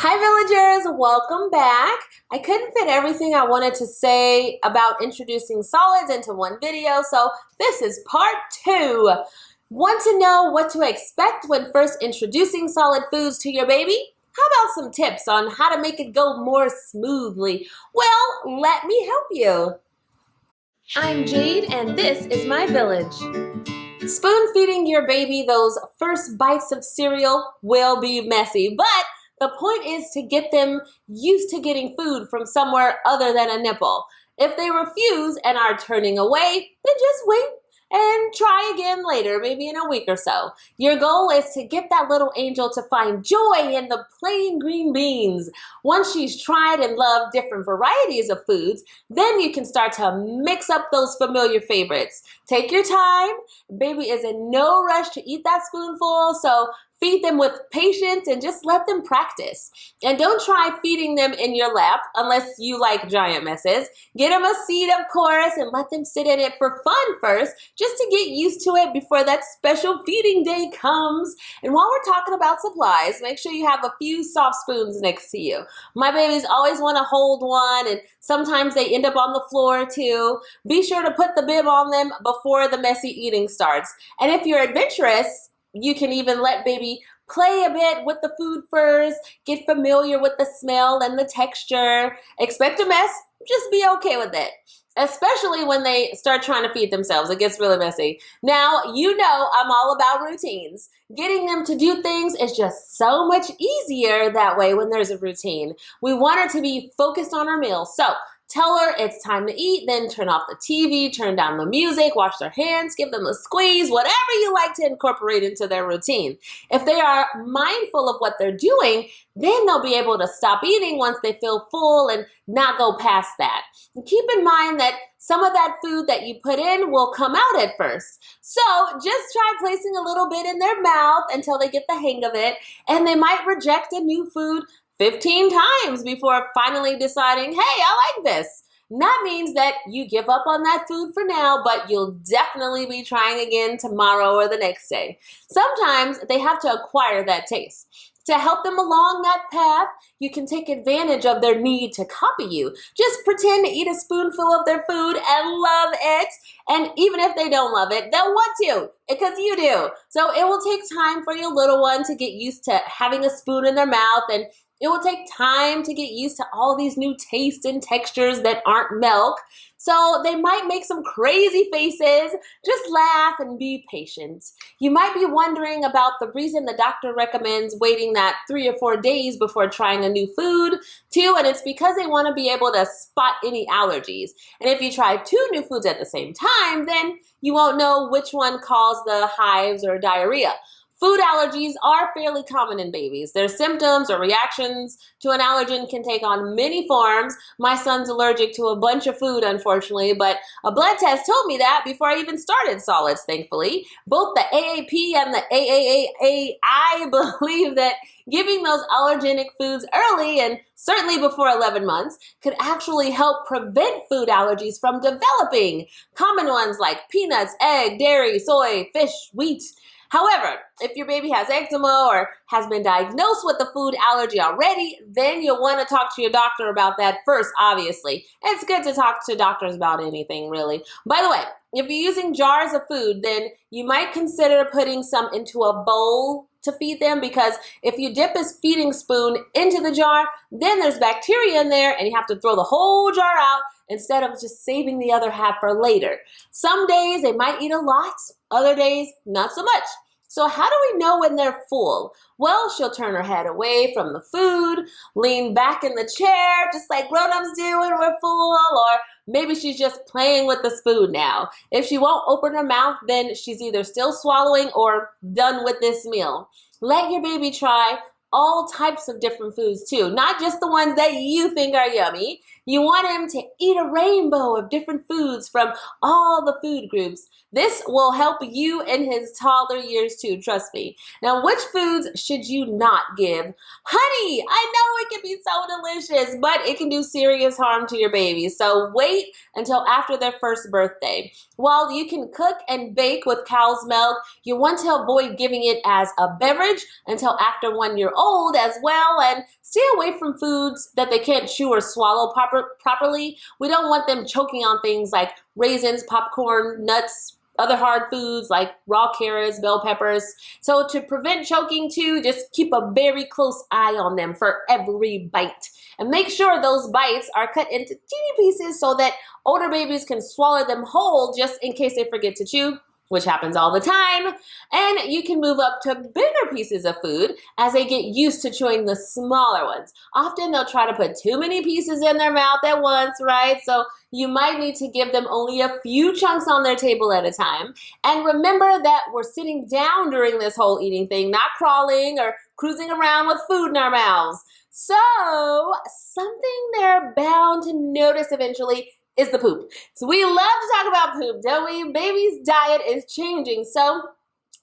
Hi villagers, welcome back. I couldn't fit everything I wanted to say about introducing solids into one video, so this is part 2. Want to know what to expect when first introducing solid foods to your baby? How about some tips on how to make it go more smoothly? Well, let me help you. I'm Jade and this is my village. Spoon feeding your baby those first bites of cereal will be messy, but the point is to get them used to getting food from somewhere other than a nipple. If they refuse and are turning away, then just wait and try again later, maybe in a week or so. Your goal is to get that little angel to find joy in the plain green beans. Once she's tried and loved different varieties of foods, then you can start to mix up those familiar favorites. Take your time. Baby is in no rush to eat that spoonful, so feed them with patience and just let them practice. And don't try feeding them in your lap unless you like giant messes. Get them a seat, of course, and let them sit in it for fun first, just to get used to it before that special feeding day comes. And while we're talking about supplies, make sure you have a few soft spoons next to you. My babies always want to hold one, and sometimes they end up on the floor too. Be sure to put the bib on them before the messy eating starts. And if you're adventurous, you can even let baby play a bit with the food first, get familiar with the smell and the texture. Expect a mess, just be okay with it. Especially when they start trying to feed themselves. It gets really messy. Now, you know I'm all about routines. Getting them to do things is just so much easier that way when there's a routine. We want her to be focused on her meal. So tell her it's time to eat, then turn off the TV, turn down the music, wash their hands, give them a squeeze, whatever you like to incorporate into their routine. If they are mindful of what they're doing, then they'll be able to stop eating once they feel full and not go past that. And keep in mind that some of that food that you put in will come out at first. So just try placing a little bit in their mouth until they get the hang of it, and they might reject a new food 15 times before finally deciding, hey, I like this. And that means that you give up on that food for now, but you'll definitely be trying again tomorrow or the next day. Sometimes they have to acquire that taste. To help them along that path, you can take advantage of their need to copy you. Just pretend to eat a spoonful of their food and love it. And even if they don't love it, they'll want to, because you do. So it will take time for your little one to get used to having a spoon in their mouth, and it will take time to get used to all these new tastes and textures that aren't milk. So they might make some crazy faces. Just laugh and be patient. You might be wondering about the reason the doctor recommends waiting that 3 or 4 days before trying a new food too, and it's because they want to be able to spot any allergies. And if you try 2 new foods at the same time, then you won't know which one caused the hives or diarrhea. Food allergies are fairly common in babies. Their symptoms or reactions to an allergen can take on many forms. My son's allergic to a bunch of food, unfortunately, but a blood test told me that before I even started solids, thankfully. Both the AAP and the AAAA, I believe that giving those allergenic foods early, and certainly before 11 months, could actually help prevent food allergies from developing. Common ones like peanuts, egg, dairy, soy, fish, wheat. However, if your baby has eczema or has been diagnosed with a food allergy already, then you'll want to talk to your doctor about that first, obviously. It's good to talk to doctors about anything, really. By the way, if you're using jars of food, then you might consider putting some into a bowl to feed them, because if you dip his feeding spoon into the jar, then there's bacteria in there and you have to throw the whole jar out instead of just saving the other half for later. Some days they might eat a lot, other days not so much. So how do we know when they're full? Well, she'll turn her head away from the food, lean back in the chair, just like grown-ups do when we're full, or maybe she's just playing with the spoon now. If she won't open her mouth, then she's either still swallowing or done with this meal. Let your baby try all types of different foods too, not just the ones that you think are yummy. You want him to eat a rainbow of different foods from all the food groups. This will help you in his toddler years too, trust me. Now, which foods should you not give? Honey, I know it can be so delicious, but it can do serious harm to your baby. So wait until after their first birthday. While you can cook and bake with cow's milk, you want to avoid giving it as a beverage until after 1 year old. old as well, and stay away from foods that they can't chew or swallow properly. We don't want them choking on things like raisins, popcorn, nuts, other hard foods like raw carrots, bell peppers. So to prevent choking too, just keep a very close eye on them for every bite. And make sure those bites are cut into teeny pieces so that older babies can swallow them whole just in case they forget to chew, which happens all the time. And you can move up to bigger pieces of food as they get used to chewing the smaller ones. Often they'll try to put too many pieces in their mouth at once, right? So you might need to give them only a few chunks on their table at a time. And remember that we're sitting down during this whole eating thing, not crawling or cruising around with food in our mouths. So something they're bound to notice eventually is the poop. So we love to talk about poop, don't we? Baby's diet is changing, so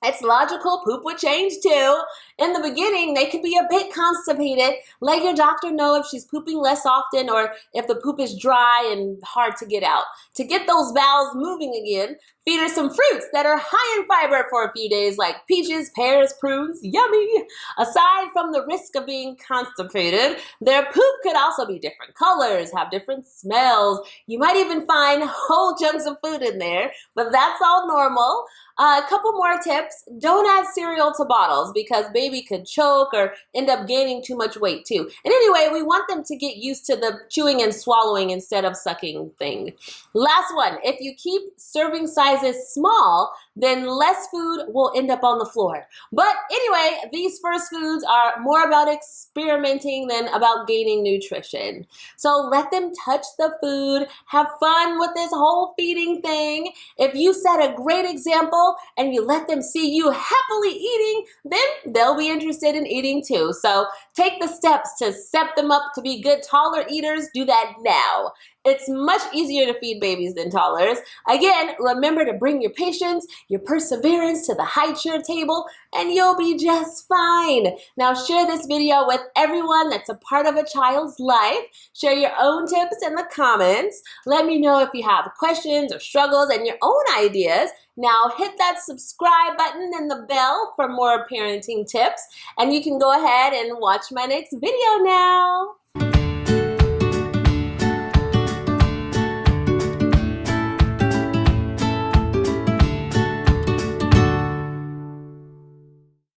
it's logical poop would change too. In the beginning, they could be a bit constipated. Let your doctor know if she's pooping less often or if the poop is dry and hard to get out. To get those bowels moving again, feed her some fruits that are high in fiber for a few days, like peaches, pears, prunes, yummy. Aside from the risk of being constipated, their poop could also be different colors, have different smells. You might even find whole chunks of food in there, but that's all normal. A couple more tips. Don't add cereal to bottles because baby could choke or end up gaining too much weight too. And anyway, we want them to get used to the chewing and swallowing instead of sucking thing. Last one, if you keep serving sizes small, then less food will end up on the floor. But anyway, these first foods are more about experimenting than about gaining nutrition. So let them touch the food, have fun with this whole feeding thing. If you set a great example and you let them see you happily eating, then they'll be interested in eating too. So take the steps to set them up to be good toddler eaters. Do that now. It's much easier to feed babies than toddlers. Again, remember to bring your patience, your perseverance to the high chair table, and you'll be just fine. Now share this video with everyone that's a part of a child's life. Share your own tips in the comments. Let me know if you have questions or struggles and your own ideas. Now hit that subscribe button and the bell for more parenting tips, and you can go ahead and watch my next video now.